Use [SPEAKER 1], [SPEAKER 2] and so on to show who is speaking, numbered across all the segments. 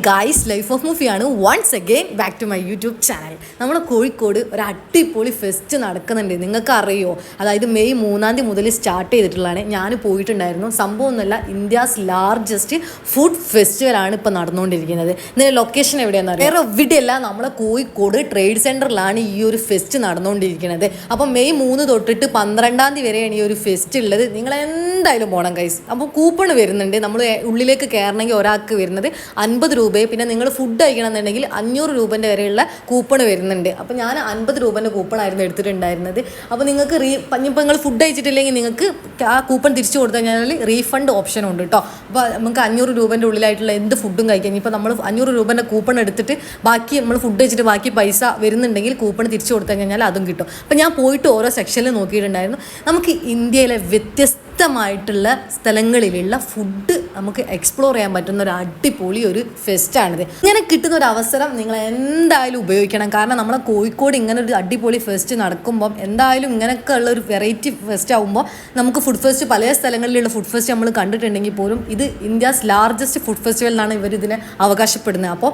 [SPEAKER 1] Guys life of മൂവിയാണ് once again back to my YouTube channel. നമ്മുടെ കോഴിക്കോട് ഒരു അടിപൊളി ഫെസ്റ്റ് നടക്കുന്നുണ്ട്. നിങ്ങൾക്ക് അറിയോ? അതായത് മെയ് 3 മുതൽ സ്റ്റാർട്ട് ചെയ്തിട്ടുള്ളതാണ്. ഞാൻ പോയിട്ടുണ്ടായിരുന്നു. സംഭവം ഒന്നുമല്ല, ഇന്ത്യാസ് ലാർജസ്റ്റ് ഫുഡ് ഫെസ്റ്റിവലാണ് ഇപ്പോൾ നടന്നുകൊണ്ടിരിക്കുന്നത്. ഇതിൻ്റെ ലൊക്കേഷൻ എവിടെയാണെന്ന് അറിയാം? വേറെ എവിടെയല്ല, നമ്മളെ കോഴിക്കോട് ട്രേഡ് സെൻറ്ററിലാണ് ഈ ഒരു ഫെസ്റ്റ് നടന്നുകൊണ്ടിരിക്കുന്നത്. അപ്പോൾ മെയ് 3 തൊട്ടിട്ട് 12 വരെയാണ് ഈ ഒരു ഫെസ്റ്റ് ഉള്ളത്. നിങ്ങൾ എന്തായാലും പോകണം ഗൈസ്. അപ്പോൾ കൂപ്പൺ വരുന്നുണ്ട്. നമ്മൾ ഉള്ളിലേക്ക് കയറണമെങ്കിൽ ഒരാൾക്ക് വരുന്നത് 50 രൂപ. പിന്നെ നിങ്ങൾ ഫുഡ് കഴിക്കണം എന്നുണ്ടെങ്കിൽ 500 രൂപേൻ്റെ വരെയുള്ള കൂപ്പൺ വരുന്നുണ്ട്. അപ്പോൾ ഞാൻ 50 രൂപേൻ്റെ കൂപ്പണായിരുന്നു എടുത്തിട്ടുണ്ടായിരുന്നത്. അപ്പോൾ നിങ്ങൾക്ക് ഇപ്പോൾ നിങ്ങൾ ഫുഡ് കഴിച്ചിട്ടില്ലെങ്കിൽ നിങ്ങൾക്ക് ആ കൂപ്പൺ തിരിച്ചു കൊടുത്തു കഴിഞ്ഞാൽ റീഫണ്ട് ഓപ്ഷനും ഉണ്ട് കേട്ടോ. അപ്പോൾ നമുക്ക് 500 രൂപേൻ്റെ ഉള്ളിലായിട്ടുള്ള എന്ത് ഫുഡും കഴിക്കാം. ഇപ്പോൾ നമ്മൾ 500 രൂപേൻ്റെ കൂപ്പൺ എടുത്തിട്ട് ബാക്കി നമ്മൾ ഫുഡ് കഴിച്ചിട്ട് ബാക്കി പൈസ വരുന്നുണ്ടെങ്കിൽ കൂപ്പൺ തിരിച്ചു കൊടുത്തു കഴിഞ്ഞാൽ അതും കിട്ടും. അപ്പോൾ ഞാൻ പോയിട്ട് ഓരോ സെക്ഷനിൽ നോക്കിയിട്ടുണ്ടായിരുന്നു. നമുക്ക് ഇന്ത്യയിലെ വ്യത്യസ്തമായിട്ടുള്ള സ്ഥലങ്ങളിലുള്ള ഫുഡ് നമുക്ക് എക്സ്പ്ലോർ ചെയ്യാൻ പറ്റുന്ന ഒരു അടിപൊളി ഒരു ഫെസ്റ്റാണിത്. ഇങ്ങനെ കിട്ടുന്ന ഒരു അവസരം നിങ്ങൾ എന്തായാലും ഉപയോഗിക്കണം. കാരണം നമ്മളെ കോഴിക്കോട് ഇങ്ങനെ ഒരു അടിപൊളി ഫെസ്റ്റ് നടക്കുമ്പം എന്തായാലും ഇങ്ങനെയൊക്കെ ഉള്ള ഒരു വെറൈറ്റി ഫെസ്റ്റ് ആകുമ്പോൾ നമുക്ക് ഫുഡ് ഫെസ്റ്റ് പല സ്ഥലങ്ങളിലുള്ള ഫുഡ് ഫെസ്റ്റ് നമ്മൾ കണ്ടിട്ടുണ്ടെങ്കിൽ പോലും ഇത് ഇന്ത്യാസ് ലാർജസ്റ്റ് ഫുഡ് ഫെസ്റ്റിവൽ എന്നാണ് ഇവർ ഇതിനെ അവകാശപ്പെടുന്നത്. അപ്പോൾ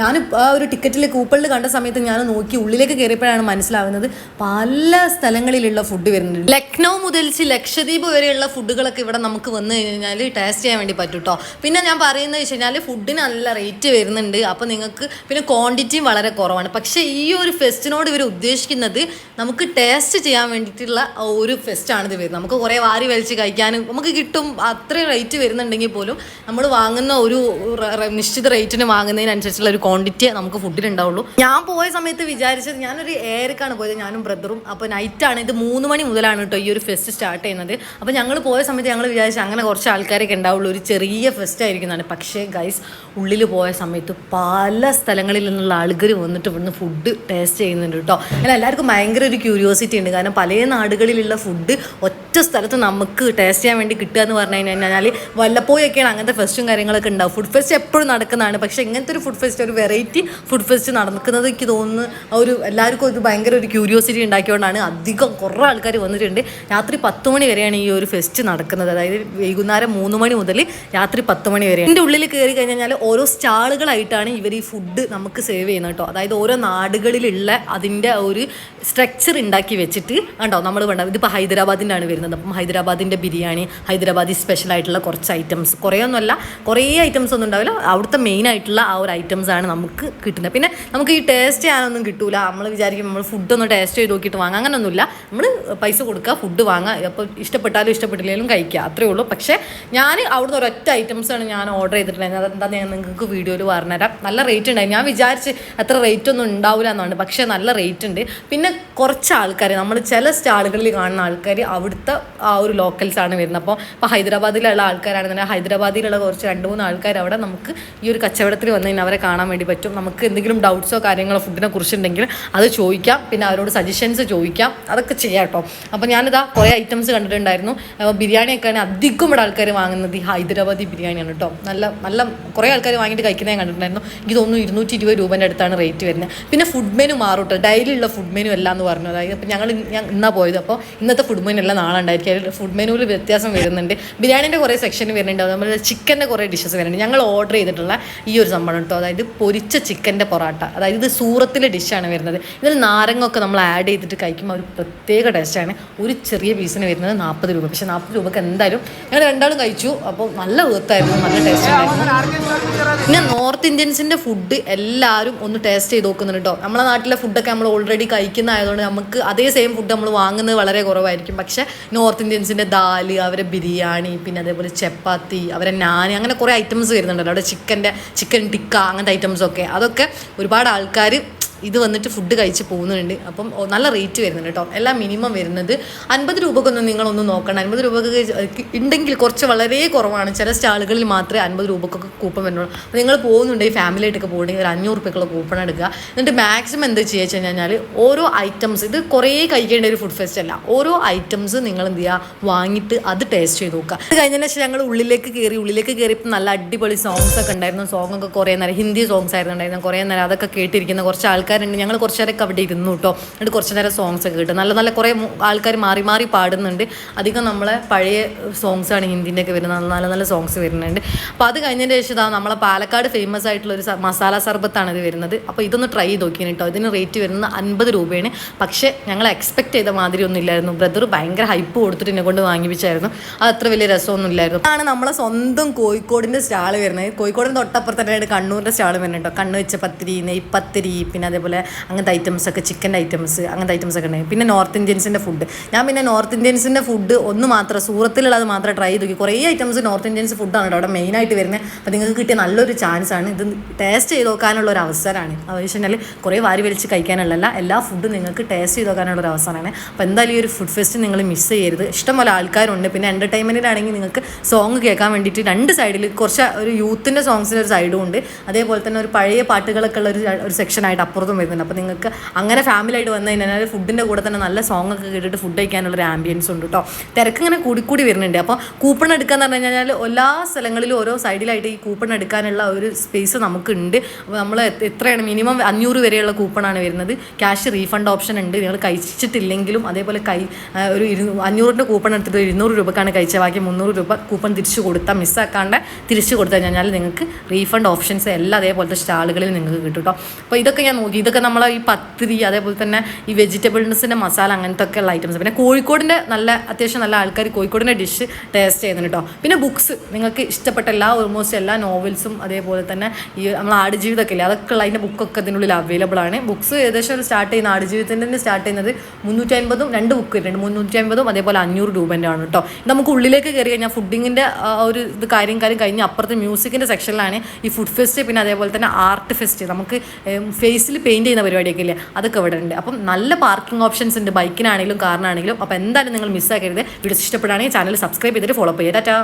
[SPEAKER 1] ഞാൻ ആ ഒരു ടിക്കറ്റിൽ കൂപ്പണിൽ കണ്ട സമയത്ത് ഞാൻ നോക്കി ഉള്ളിലേക്ക് കയറിയപ്പോഴാണ് മനസ്സിലാവുന്നത് പല സ്ഥലങ്ങളിലുള്ള ഫുഡ് വരുന്നുണ്ട്. ലക്നൗ മുതൽ ലക്ഷദ്വീപ് വരെയുള്ള ഫുഡുകളൊക്കെ ഇവിടെ നമുക്ക് വന്നു കഴിഞ്ഞാൽ ടേസ്റ്റ് ചെയ്യാൻ വേണ്ടി പറ്റും കേട്ടോ. പിന്നെ ഞാൻ പറയുന്നത് വെച്ച് കഴിഞ്ഞാൽ ഫുഡിന് നല്ല റേറ്റ് വരുന്നുണ്ട്. അപ്പോൾ നിങ്ങൾക്ക് പിന്നെ ക്വാണ്ടിറ്റിയും വളരെ കുറവാണ്. പക്ഷേ ഈ ഒരു ഫെസ്റ്റിനോട് ഇവർ ഉദ്ദേശിക്കുന്നത് നമുക്ക് ടേസ്റ്റ് ചെയ്യാൻ വേണ്ടിയിട്ടുള്ള ഒരു ഫെസ്റ്റാണിത് വരുന്നത്. നമുക്ക് കുറേ വാരി വലിച്ച് കഴിക്കാനും നമുക്ക് കിട്ടും. അത്രയും റേറ്റ് വരുന്നുണ്ടെങ്കിൽ പോലും നമ്മൾ വാങ്ങുന്ന ഒരു നിശ്ചിത റേറ്റിന് വാങ്ങുന്നതിനനുസരിച്ചുള്ള ഒരു ക്വാണ്ടിറ്റിയെ നമുക്ക് ഫുഡിനുണ്ടാവുള്ളൂ. ഞാൻ പോയ സമയത്ത് വിചാരിച്ചത് ഞാനൊരു ഏരക്കാണ് പോയത്, ഞാനും ബ്രദറും. അപ്പോൾ നൈറ്റാണ്, ഇത് 3 മണി മുതലാണ് കേട്ടോ ഈ ഒരു ഫെസ്റ്റ് സ്റ്റാർട്ട് ചെയ്യുന്നത്. അപ്പോൾ ഞങ്ങൾ പോയ സമയത്ത് ഞങ്ങൾ വിചാരിച്ചു അങ്ങനെ കുറച്ച് ആൾക്കാരൊക്കെ ഉണ്ടാവുള്ളൂ, ഒരു ചെറിയ ഫെസ്റ്റ് ആയിരിക്കുന്നതാണ്. പക്ഷേ ഗൈസ്, ഉള്ളിൽ പോയ സമയത്ത് പല സ്ഥലങ്ങളിൽ നിന്നുള്ള ആളുകൾ വന്നിട്ട് ഇവിടുന്ന് ഫുഡ് ടേസ്റ്റ് ചെയ്യുന്നുണ്ട് കേട്ടോ. അങ്ങനെ എല്ലാവർക്കും ഭയങ്കര ഒരു ക്യൂരിയോസിറ്റി ഉണ്ട്. കാരണം പല നാടുകളിലുള്ള ഫുഡ് ഒറ്റ സ്ഥലത്ത് നമുക്ക് ടേസ്റ്റ് ചെയ്യാൻ വേണ്ടി കിട്ടുക എന്ന് പറഞ്ഞു കഴിഞ്ഞാൽ വല്ലപ്പോഴൊക്കെയാണ് അങ്ങനത്തെ ഫെസ്റ്റും കാര്യങ്ങളൊക്കെ ഉണ്ടാവും. ഫുഡ് ഫെസ്റ്റ് എപ്പോഴും നടക്കുന്നതാണ്. പക്ഷേ ഇങ്ങനത്തെ ഒരു ഫുഡ് ഫെസ്റ്റ്, ഒരു വെറൈറ്റി ഫുഡ് ഫെസ്റ്റ് നടക്കുന്നത് എനിക്ക് തോന്നുന്നു ഒരു എല്ലാവർക്കും ഒരു ഭയങ്കര ഒരു ക്യൂരിയോസിറ്റി ഉണ്ടാക്കിയോണ്ടാണ് അധികം കുറേ ആൾക്കാർ വന്നിട്ടുണ്ട്. രാത്രി 10 മണി വരെയാണ് ഈ ഒരു ഫെസ്റ്റ് നടക്കുന്നത്. അതായത് വൈകുന്നേരം 3 മണി മുതൽ രാത്രി 10 മണി വരെ. ഇതിൻ്റെ ഉള്ളിൽ കയറി കഴിഞ്ഞാൽ ഓരോ സ്റ്റാളുകളായിട്ടാണ് ഇവർ ഈ ഫുഡ് നമുക്ക് സെർവ് ചെയ്യുന്നത് കേട്ടോ. അതായത് ഓരോ നാടുകളിലുള്ള അതിൻ്റെ ഒരു സ്ട്രക്ചർ ഉണ്ടാക്കി വെച്ചിട്ട് കണ്ടോ നമ്മൾ വേണ്ട. ഇതിപ്പോൾ ഹൈദരാബാദിൻ്റെ ആണ് വരുന്നത്. അപ്പം ഹൈദരാബാദിൻ്റെ ബിരിയാണി, ഹൈദരാബാദി സ്പെഷ്യൽ ആയിട്ടുള്ള കുറച്ച് ഐറ്റംസ്, കുറേ ഐറ്റംസ് ഒന്നും ഉണ്ടാവില്ല. അവിടുത്തെ മെയിൻ ആയിട്ടുള്ള ആ ഒരു ഐറ്റംസ് ആണ് നമുക്ക് കിട്ടുന്നത്. പിന്നെ നമുക്ക് ഈ ടേസ്റ്റ് ചെയ്യാനൊന്നും കിട്ടൂല. നമ്മൾ വിചാരിക്കും നമ്മൾ ഫുഡൊന്ന് ടേസ്റ്റ് ചെയ്ത് നോക്കിയിട്ട് വാങ്ങാം, അങ്ങനെയൊന്നുമില്ല. നമ്മൾ പൈസ കൊടുക്കുക, ഫുഡ് വാങ്ങുക, അപ്പോൾ ഇഷ്ടപ്പെട്ടാലും ഇഷ്ടപ്പെട്ടില്ലെങ്കിലും കഴിക്കുക, അത്രേ ഉള്ളൂ. പക്ഷേ ഞാൻ അവിടുന്ന് ഒരൊറ്റ ഐറ്റംസാണ് ഞാൻ ഓർഡർ ചെയ്തിട്ടുണ്ടായിരുന്നത്. അതെന്താ ഞാൻ നിങ്ങൾക്ക് വീഡിയോയിൽ പറഞ്ഞുതരാം. നല്ല റേറ്റ് ഉണ്ടായി. ഞാൻ വിചാരിച്ച് അത്ര റേറ്റ് ഒന്നും ഉണ്ടാവില്ല എന്നാണ്, പക്ഷേ നല്ല റേറ്റ് ഉണ്ട്. പിന്നെ കുറച്ച് ആൾക്കാർ, നമ്മൾ ചില സ്റ്റാളുകളിൽ കാണുന്ന ആൾക്കാർ അവിടുത്തെ ആ ഒരു ലോക്കൽസാണ് വരുന്നത്. ഇപ്പോൾ ഹൈദരാബാദിലുള്ള ആൾക്കാരാണെന്നുണ്ടെങ്കിൽ ഹൈദരാബാദിലുള്ള കുറച്ച് 2-3 ആൾക്കാർ അവിടെ നമുക്ക് ഈ ഒരു കച്ചവടത്തിൽ വന്നു കഴിഞ്ഞാൽ അവരെ കാണാൻ വേണ്ടി പറ്റും. നമുക്ക് എന്തെങ്കിലും ഡൗട്ട്സോ കാര്യങ്ങളോ ഫുഡിനെ കുറിച്ചുണ്ടെങ്കിൽ അത് ചോദിക്കാം. പിന്നെ അവരോട് സജഷൻസ് ചോദിക്കാം, അതൊക്കെ ചെയ്യാം കേട്ടോ. അപ്പോൾ ഞാനിതാ കുറേ ഐറ്റംസ് കണ്ടിട്ടുണ്ടായിരുന്നു. ബിരിയാണിയൊക്കെയാണ് അധികം ഇവിടെ ആൾക്കാർ വാങ്ങുന്നത് ഈ ഹൈദരാബാദി ബിരിയാണിയാണ് കേട്ടോ. നല്ല കുറേ ആൾക്കാർ വാങ്ങിയിട്ട് കഴിക്കുന്നത് ഞാൻ കണ്ടിട്ടുണ്ടായിരുന്നു. എനിക്ക് തോന്നുന്നു 220 രൂപേൻ്റെ അടുത്താണ് റേറ്റ് വരുന്നത്. പിന്നെ ഫുഡ് മെനു മാറും കേട്ടോ. ഡെയിലി ഉള്ള ഫുഡ് മെനു അല്ല എന്ന് പറഞ്ഞു. അതായത് അപ്പോൾ ഞാൻ ഇന്നാ പോയത്. അപ്പോൾ ഇന്നത്തെ ഫുഡ് മെനു എല്ലാം നാളെ ഉണ്ടായിരിക്കും. അതിൽ ഫുഡ് മെനുവിൽ വ്യത്യാസം വരുന്നുണ്ട്. ബിരിയാണീൻ്റെ കുറേ സെക്ഷൻ വരുന്നുണ്ട്, അതുപോലെ ചിക്കൻ്റെ കുറേ ഡിഷസ് വരുന്നുണ്ട്. ഞങ്ങൾ ഓർഡർ ചെയ്തിട്ടുള്ള ഈ ഒരു സംഭവം കേട്ടോ. അതായത് പൊരിച്ച ചിക്കൻ്റെ പൊറാട്ട. അതായത് ഇത് സൂറത്തിലെ ഡിഷാണ് വരുന്നത്. ഇതിൽ നാരങ്ങൊക്കെ നമ്മൾ ആഡ് ചെയ്തിട്ട് കഴിക്കുമ്പോൾ ഒരു പ്രത്യേക ടേസ്റ്റാണ്. ഒരു ചെറിയ പീസിന് വരുന്നത് 40 രൂപ. പക്ഷേ 40 രൂപയ്ക്ക് എന്തായാലും ഞങ്ങൾ രണ്ടാളും കഴിച്ചു. അപ്പോൾ നല്ല വീർത്തായിരുന്നു, നല്ല ടേസ്റ്റ് ഉണ്ടായിരുന്നു. പിന്നെ നോർത്ത് ഇന്ത്യൻസിൻ്റെ ഫുഡ് എല്ലാവരും ഒന്ന് ടേസ്റ്റ് ചെയ്ത് നോക്കുന്നുണ്ട് കേട്ടോ. നമ്മളെ നാട്ടിലെ ഫുഡൊക്കെ നമ്മൾ ഓൾറെഡി കഴിക്കുന്ന ആയതുകൊണ്ട് നമുക്ക് അതേ സെയിം ഫുഡ് നമ്മൾ വാങ്ങുന്നത് വളരെ കുറവായിരിക്കും. പക്ഷേ നോർത്ത് ഇന്ത്യൻസിൻ്റെ ദാല്, അവരെ ബിരിയാണി, പിന്നെ അതേപോലെ ചപ്പാത്തി, അവരെ നാൻ, അങ്ങനെ കുറേ ഐറ്റംസ് വരുന്നുണ്ടല്ലോ അവിടെ. ചിക്കൻ ടിക്ക അങ്ങനത്തെ ഐറ്റംസൊക്കെ, അതൊക്കെ ഒരുപാട് ആൾക്കാർ ഇത് വന്നിട്ട് ഫുഡ് കഴിച്ച് പോകുന്നുണ്ട്. അപ്പം നല്ല റേറ്റ് വരുന്നുണ്ട് കേട്ടോ. എല്ലാം മിനിമം വരുന്നത് 50 രൂപക്കൊന്നും നിങ്ങളൊന്നും നോക്കണം. 50 രൂപക്ക് ഉണ്ടെങ്കിൽ കുറച്ച് വളരെ കുറവാണ്. ചില സ്റ്റാളുകളിൽ മാത്രമേ 50 രൂപക്കൊക്കെ കൂപ്പൺ വരുന്നുള്ളൂ. അപ്പോൾ നിങ്ങൾ പോകുന്നുണ്ടെങ്കിൽ ഫാമിലി ആയിട്ടൊക്കെ പോകുന്നുണ്ടെങ്കിൽ ഒരു 500 രൂപയ്ക്കുള്ള കൂപ്പൺ എടുക്കുക. എന്നിട്ട് മാക്സിമം എന്താ ചെയ്യുക വെച്ച് കഴിഞ്ഞാൽ ഓരോ ഐറ്റംസ്, ഇത് കുറേ കഴിക്കേണ്ട ഒരു ഫുഡ് ഫെസ്റ്റ് അല്ല, ഓരോ ഐറ്റംസ് നിങ്ങൾ എന്ത് ചെയ്യുക വാങ്ങിയിട്ട് അത് ടേസ്റ്റ് ചെയ്ത് നോക്കുക. അത് കഴിഞ്ഞതിന് ശേഷം ഞങ്ങൾ ഉള്ളിലേക്ക് കയറിയപ്പോൾ നല്ല അടിപൊളി സോങ്സ് ഒക്കെ ഉണ്ടായിരുന്നു. സോങ്ങൊക്കെ കുറേ നേരം ഹിന്ദി സോങ്സ് ആയിരുന്നു കുറേ നേരം അതൊക്കെ കേട്ടിരിക്കുന്ന കുറച്ച് ആൾക്കാരുണ്ട്. ഞങ്ങൾ കുറച്ച് നേരമൊക്കെ അവിടെ ഇരുന്നു കേട്ടോ. എന്നിട്ട് കുറച്ച് നേരം സോങ്സ് ഒക്കെ കേട്ടു. നല്ല കുറേ ആൾക്കാർ മാറി പാടുന്നുണ്ട്. അധികം നമ്മളെ പഴയ സോങ്സാണ് ഹിന്ദിൻ്റെ ഒക്കെ വരുന്നത്. നല്ല സോങ്സ് വരുന്നുണ്ട്. അപ്പോൾ അത് കഴിഞ്ഞതിന് ശേഷം നമ്മളെ പാലക്കാട് ഫേമസ് ആയിട്ടുള്ള ഒരു മസാല സർബത്താണ് ഇത് വരുന്നത്. അപ്പോൾ ഇതൊന്ന് ട്രൈ ചെയ്ത് നോക്കിയാണ് കേട്ടോ. ഇതിന് റേറ്റ് വരുന്നത് 50 രൂപയാണ്. പക്ഷേ ഞങ്ങൾ എക്സ്പെക്ട് ചെയ്ത മാതിരി ഒന്നും ഇല്ലായിരുന്നു. ബ്രദർ ഭയങ്കര ഹൈപ്പ് കൊടുത്തിട്ട് എന്നെ കൊണ്ട് വാങ്ങിപ്പിച്ചായിരുന്നു. അത് അത്ര വലിയ രസമൊന്നും ഇല്ലായിരുന്നു. അതാണ് നമ്മളെ സ്വന്തം കോഴിക്കോടിൻ്റെ സ്റ്റാള് വരുന്നത്. കോഴിക്കോടിൻ്റെ തൊട്ടപ്പുറത്ത് തന്നെയായിട്ട് കണ്ണൂരിൻ്റെ സ്റ്റാള് വരുന്നത് കേട്ടോ. കണ്ണ് വെച്ച പത്തിരി, നെയ്പത്തിരി, പിന്നെ അതേപോലെ അങ്ങനത്തെ ഐറ്റംസൊക്കെ, ചിക്കൻ്റെ ഐറ്റംസ്, അങ്ങനത്തെ ഐറ്റംസൊക്കെ ഉണ്ടായി. പിന്നെ നോർത്ത് ഇന്ത്യൻസിൻ്റെ ഫുഡ്. ഞാൻ പിന്നെ നോർത്ത് ഇന്ത്യൻസിൻ്റെ ഫുഡ് ഒന്ന് മാത്രം സൂറത്തിലുള്ളത് മാത്രം ട്രൈ ചെയ്ത് നോക്കി. കുറേ ഐറ്റംസ് നോർത്ത് ഇന്ത്യൻസ് ഫുഡാണ് കേട്ടോ അവിടെ മെയിനായിട്ട് വരുന്നത്. അപ്പോൾ നിങ്ങൾക്ക് കിട്ടിയ നല്ലൊരു ചാൻസാണ്. ഇത് ടേസ്റ്റ് ചെയ്ത് നോക്കാനുള്ള ഒരു അവസരമാണ്. അത് വെച്ച് കഴിഞ്ഞാൽ കുറേ വാരി വലിച്ച് കഴിക്കാനുള്ളതല്ല, എല്ലാ ഫുഡും നിങ്ങൾക്ക് ടേസ്റ്റ് ചെയ്ത് നോക്കാനുള്ള ഒരു അവസരമാണ്. അപ്പോൾ എന്തായാലും ഈ ഒരു ഫുഡ് ഫെസ്റ്റ് നിങ്ങൾ മിസ് ചെയ്യരുത്. ഇഷ്ടംപോലെ ആൾക്കാരുണ്ട്. പിന്നെ എൻ്റർടൈൻമെൻറ്റിനാണെങ്കിൽ നിങ്ങൾക്ക് സോങ് കേൾക്കാൻ വേണ്ടിയിട്ട് രണ്ട് സൈഡിൽ കുറച്ച് ഒരു യൂത്തിൻ്റെ സോങ്സിൻ്റെ ഒരു സൈഡും ഉണ്ട്. അതേപോലെ തന്നെ ഒരു പഴയ പാട്ടുകളൊക്കെ ഉള്ള ഒരു സെക്ഷനായിട്ട് അപ്പുറത്തും വരുന്നുണ്ട്. അപ്പോൾ നിങ്ങൾക്ക് അങ്ങനെ ഫാമിലി ആയിട്ട് വന്നു കഴിഞ്ഞാൽ ഫുഡിൻ്റെ കൂടെ തന്നെ നല്ല സോങ് ഒക്കെ കേട്ടിട്ട് ഫുഡ് കഴിക്കാനുള്ളൊരു ആംബിയൻസ് ഉണ്ട് കേട്ടോ. തിരക്ക് ഇങ്ങനെ കൂടി വരുന്നുണ്ട്. അപ്പോൾ കൂപ്പൺ എടുക്കാന്ന് പറഞ്ഞു കഴിഞ്ഞാൽ എല്ലാ സ്ഥലങ്ങളിലും ഓരോ സൈഡിലായിട്ട് ഈ കൂപ്പൺ എടുക്കാനുള്ള ഒരു സ്പേസ് നമുക്കുണ്ട്. അപ്പോൾ നമ്മൾ എത്രയാണ് മിനിമം 500 വരെയുള്ള കൂപ്പണാണ് വരുന്നത്. ക്യാഷ് റീഫണ്ട് ഓപ്ഷൻ ഉണ്ട്. നിങ്ങൾ കഴിച്ചിട്ടില്ലെങ്കിലും അതേപോലെ ഒരു 500ൻ്റെ കൂപ്പൺ എടുത്തിട്ട് 200 രൂപക്കാണ് കഴിച്ച ബാക്കി 300 രൂപ കൂപ്പൺ തിരിച്ചു കൊടുത്താൽ മിസ്സാക്കാണ്ട് തിരിച്ചു കൊടുത്തു കഴിഞ്ഞാൽ നിങ്ങൾക്ക് റീഫണ്ട് ഓപ്ഷൻസ് എല്ലാം അതേപോലത്തെ സ്റ്റാളുകളിൽ നിങ്ങൾക്ക് കിട്ടും കേട്ടോ. അപ്പോൾ ഇതൊക്കെ ഞാൻ നോക്കി. ഇതൊക്കെ നമ്മളെ ഈ പത്തിരി, അതേപോലെ തന്നെ ഈ വെജിറ്റബിൾസിൻ്റെ മസാല, അങ്ങനത്തെ ഒക്കെ ഉള്ള ഐറ്റംസ്. പിന്നെ കോഴിക്കോടിൻ്റെ അത്യാവശ്യം നല്ല ആൾക്കാർ കോഴിക്കോടിൻ്റെ ഡിഷ് ടേസ്റ്റ് ചെയ്യുന്നുണ്ട് കേട്ടോ. പിന്നെ ബുക്സ്, നിങ്ങൾക്ക് ഇഷ്ടപ്പെട്ട ഓൾമോസ്റ്റ് എല്ലാ നോവൽസും അതേപോലെ തന്നെ ഈ നമ്മൾ ആടുജീവിതമൊക്കെ ഇല്ലേ, അതൊക്കെ ഉള്ള അതിൻ്റെ ബുക്കൊക്കെ ഇതിനുള്ളിൽ അവൈലബിൾ ആണ്. ബുക്സ് ഏകദേശം സ്റ്റാർട്ട് ചെയ്യുന്ന ആടുജീവിതത്തിൻ്റെ സ്റ്റാർട്ട് ചെയ്യുന്നത് 350, 2 ബുക്ക് വരുന്നുണ്ട്. 350 അതേപോലെ 500 രൂപേൻ്റെ ആണ് കേട്ടോ. നമുക്ക് ഉള്ളിലേക്ക് കയറി കഴിഞ്ഞാൽ ഫുഡിങ്ങിൻ്റെ ഒരു ഇത് കാര്യം കഴിഞ്ഞ് അപ്പുറത്ത് മ്യൂസിക്കിൻ്റെ സെക്ഷനിലാണ് ഈ ഫുഡ് ഫെസ്റ്റ്. പിന്നെ അതേപോലെ തന്നെ ആർട്ട് ഫെസ്റ്റ്, നമുക്ക് ഫേസിൽ പെയിൻറ്റ് ചെയ്യുന്ന പരിപാടിയൊക്കെ ഇല്ലേ, അതൊക്കെ ഇവിടെ ഉണ്ട്. അപ്പം നല്ല പാർക്കിംഗ് ഓപ്ഷൻസ് ഉണ്ട് ബൈക്കിനാണെങ്കിലും കാറിനാണെങ്കിലും. അപ്പോൾ എന്തായാലും നിങ്ങൾ മിസ്സാക്കരുത്. വീഡിയോസ് ഇഷ്ടപ്പെടുകയാണെങ്കിൽ ചാനൽ സബ്സ്ക്രൈബ് ചെയ്തിട്ട് ഫോളോ ചെയ്യുക. ടാറ്റാ.